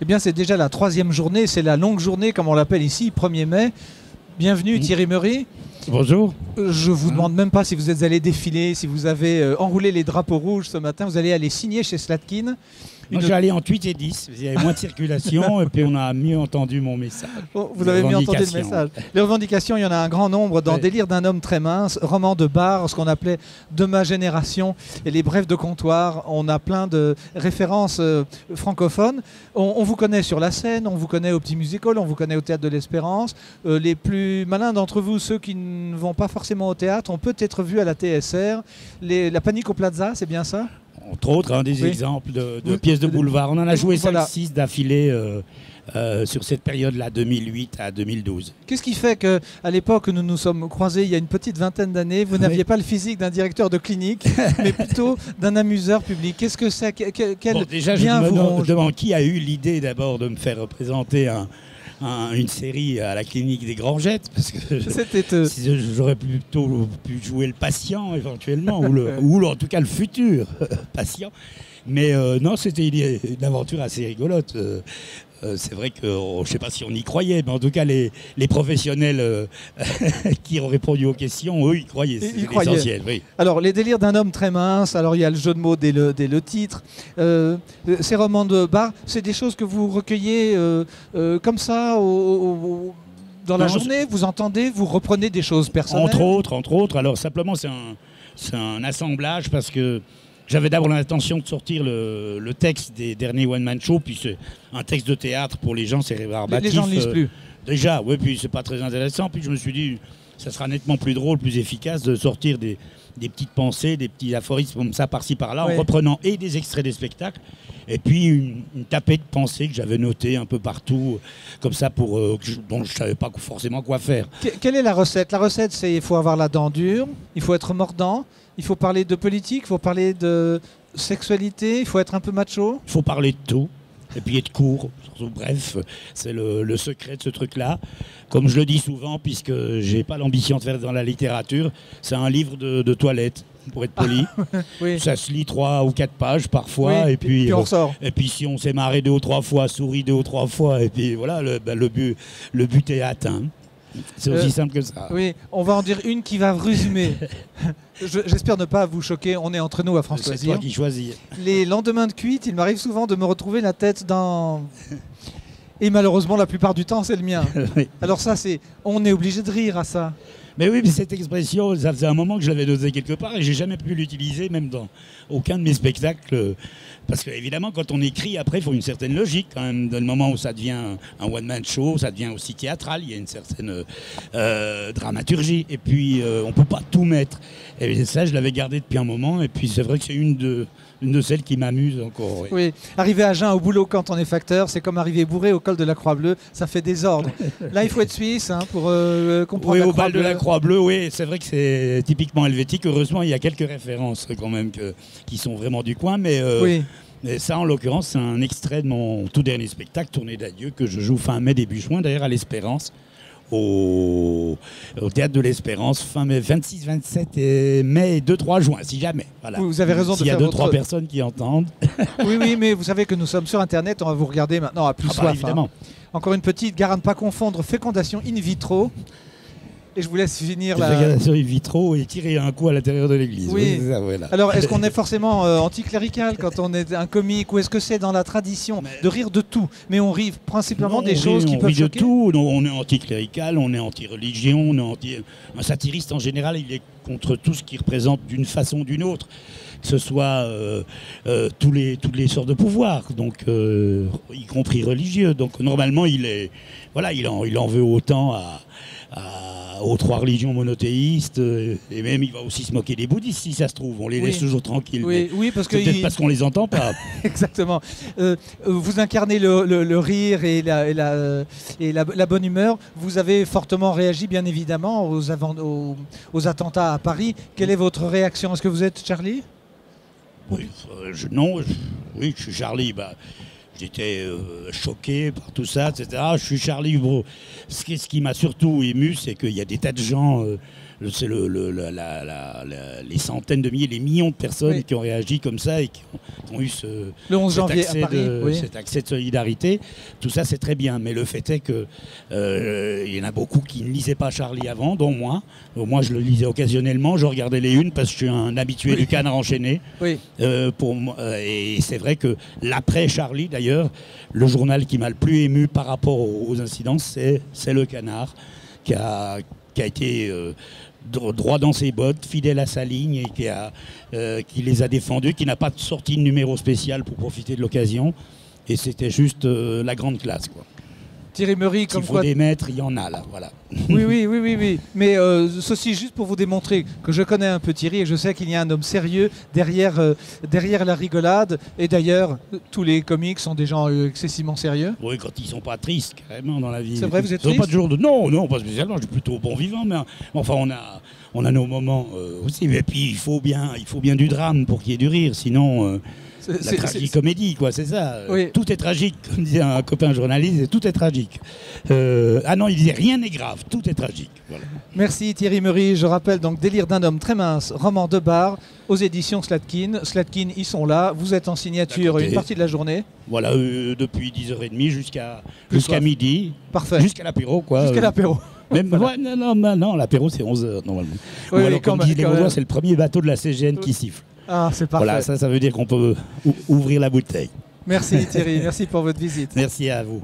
Eh bien, c'est déjà la 3e journée, c'est la longue journée, comme on l'appelle ici, 1er mai. Bienvenue Thierry Meury. Bonjour. Je vous demande même pas si vous êtes allé défiler, si vous avez enroulé les drapeaux rouges ce matin. Vous allez aller signer chez Slatkin. Moi, je suis allé en 8 et 10, il y avait moins de circulation et puis on a mieux entendu mon message. Oh, vous avez mieux entendu le message. Les revendications, il y en a un grand nombre dans Délire d'un homme très mince, roman de Barre, ce qu'on appelait De ma génération et les brèves de comptoir. On a plein de références francophones. On vous connaît sur la scène, on vous connaît au Petit Musical, on vous connaît au Théâtre de l'Espérance. Les plus malins d'entre vous, ceux qui ne vont pas forcément au théâtre, ont peut-être vu à la TSR la Panique au Plaza, c'est bien ça ? Entre autres, des exemples de pièces de boulevard. On en a joué 5-6 d'affilée sur cette période-là, 2008 à 2012. Qu'est-ce qui fait qu'à l'époque où nous nous sommes croisés, il y a une petite vingtaine d'années, vous n'aviez pas le physique d'un directeur de clinique, mais plutôt d'un amuseur public? Qu'est-ce que c'est? Déjà, je me demande qui a eu l'idée d'abord de me faire représenter une série à la clinique des Grangettes, parce que j'aurais plutôt pu jouer le patient éventuellement, ou en tout cas le futur patient. Mais non, c'était une aventure assez rigolote. C'est vrai que je ne sais pas si on y croyait, mais en tout cas les professionnels qui ont répondu aux questions, eux, ils croyaient. C'est l'essentiel. Oui. Alors, les délires d'un homme très mince, alors il y a le jeu de mots dès le titre. Ces romans de Barre, c'est des choses que vous recueillez comme ça dans la journée, vous entendez, vous reprenez des choses personnelles. Entre autres. Alors simplement, c'est un assemblage parce que j'avais d'abord l'intention de sortir le texte des derniers one-man shows, puis c'est un texte de théâtre pour les gens, c'est rébarbatif. Les gens ne lisent plus. Déjà, oui, puis c'est pas très intéressant. Puis je me suis dit, ça sera nettement plus drôle, plus efficace de sortir des petites pensées, des petits aphorismes comme ça, par-ci, par-là, en reprenant et des extraits des spectacles, et puis une tapée de pensées que j'avais notée un peu partout, comme ça, dont je ne savais pas forcément quoi faire. Quelle est la recette? La recette, c'est il faut avoir la dent dure, il faut être mordant, il faut parler de politique, il faut parler de sexualité, il faut être un peu macho. Il faut parler de tout, et puis être court. Bref, c'est le secret de ce truc-là. Comme je le dis souvent, puisque je n'ai pas l'ambition de faire dans la littérature, c'est un livre de toilette, pour être poli. Oui. Ça se lit 3 ou 4 pages parfois, oui, et puis on ressort. Et puis si on s'est marré 2 ou 3 fois, sourit 2 ou 3 fois, et puis voilà, le but est atteint. C'est aussi simple que ça. Oui, on va en dire une qui va résumer. J'espère ne pas vous choquer, on est entre nous à France Loisirs. C'est toi qui choisis. Les lendemains de cuite, il m'arrive souvent de me retrouver la tête dans... Et malheureusement, la plupart du temps, c'est le mien. Oui. Alors ça, on est obligé de rire à ça. Mais oui, mais cette expression, ça faisait un moment que je l'avais notée quelque part et j'ai jamais pu l'utiliser, même dans aucun de mes spectacles. Parce qu'évidemment, quand on écrit, après, il faut une certaine logique quand même. Dans le moment où ça devient un one-man show, ça devient aussi théâtral, il y a une certaine dramaturgie. Et puis, on ne peut pas tout mettre. Et ça, je l'avais gardé depuis un moment. Et puis, c'est vrai que c'est une de celles qui m'amuse encore. Oui. Oui, arriver à jeun au boulot quand on est facteur, c'est comme arriver bourré au col de la Croix-Bleue, ça fait désordre. Là, il faut être suisse pour comprendre oui, la au bal Croix-Bleue. de la Croix-Bleue, oui, c'est vrai que c'est typiquement helvétique. Heureusement, il y a quelques références quand même qui sont vraiment du coin, mais... oui. Et ça, en l'occurrence, c'est un extrait de mon tout dernier spectacle, Tournée d'adieu, que je joue fin mai, début juin, d'ailleurs à l'Espérance, au Théâtre de l'Espérance, fin mai, 26, 27 mai et 2-3 juin, si jamais. Voilà. Vous avez raison de faire S'il y a 2-3 personnes qui entendent. Oui, mais vous savez que nous sommes sur Internet, on va vous regarder maintenant à plus soif. Évidemment. Encore une petite, gare à ne pas confondre fécondation in vitro. Et je vous laisse finir la fécondation in vitro et tirer un coup à l'intérieur de l'église. Oui. Ça, voilà. Alors, est-ce qu'on est forcément anticlérical quand on est un comique, ou est-ce que c'est dans la tradition de rire de tout? Mais on rit principalement des choses qui peuvent choquer. On rit de tout. On est anticlérical, on est anti-religion, un satiriste en général, il est contre tout ce qui représente d'une façon ou d'une autre, que ce soit toutes les sortes de pouvoirs, donc y compris religieux. Donc normalement, il en veut autant aux 3 religions monothéistes, et même il va aussi se moquer des bouddhistes si ça se trouve. On les laisse toujours tranquilles. Oui, parce que peut-être parce qu'on les entend pas. Exactement. Vous incarnez le rire et la bonne humeur. Vous avez fortement réagi, bien évidemment, aux attentats à Paris. Quelle est votre réaction? Est-ce que vous êtes Charlie? Oui, je suis Charlie. J'étais choqué par tout ça, etc. Je suis Charlie. Ce qui m'a surtout ému, c'est qu'il y a des tas de gens c'est les centaines de milliers, les millions de personnes qui ont réagi comme ça et qui ont eu le 11 janvier à Paris, cet accès de solidarité. Tout ça, c'est très bien. Mais le fait est que il y en a beaucoup qui ne lisaient pas Charlie avant, dont moi. Moi, je le lisais occasionnellement. Je regardais les unes parce que je suis un habitué du Canard enchaîné. Et c'est vrai que l'après Charlie, d'ailleurs, le journal qui m'a le plus ému par rapport aux incidences, c'est le Canard, qui a été droit dans ses bottes, fidèle à sa ligne et qui les a défendus, qui n'a pas sorti de numéro spécial pour profiter de l'occasion. Et c'était juste la grande classe, quoi. Thierry Meury, comme quoi... S'il faut des maîtres, il y en a là, voilà. Oui. Mais ceci juste pour vous démontrer que je connais un peu Thierry et je sais qu'il y a un homme sérieux derrière la rigolade. Et d'ailleurs, tous les comiques sont des gens excessivement sérieux. Oui, quand ils sont pas tristes, carrément, dans la vie. C'est vrai, vous êtes triste ? Pas toujours Non, pas spécialement, je suis plutôt bon vivant, mais enfin, on a nos moments aussi. Et puis, il faut bien du drame pour qu'il y ait du rire, sinon... La tragicomédie, quoi, c'est ça. Oui. Tout est tragique, comme disait un copain journaliste, tout est tragique. Non, il disait rien n'est grave, tout est tragique. Voilà. Merci Thierry Meury. Je rappelle donc Délire d'un homme très mince, roman de bar, aux éditions Slatkin. Slatkin, ils sont là. Vous êtes en signature une partie de la journée. Voilà, depuis 10h30 jusqu'à midi. Parfait. Jusqu'à l'apéro, quoi. Jusqu'à l'apéro. Même, non, l'apéro c'est 11h normalement. Oui, alors, comme disent les Gaulois, c'est le premier bateau de la CGN qui siffle. Ah, c'est parfait. Voilà, ça veut dire qu'on peut ouvrir la bouteille. Merci Thierry, merci pour votre visite. Merci à vous.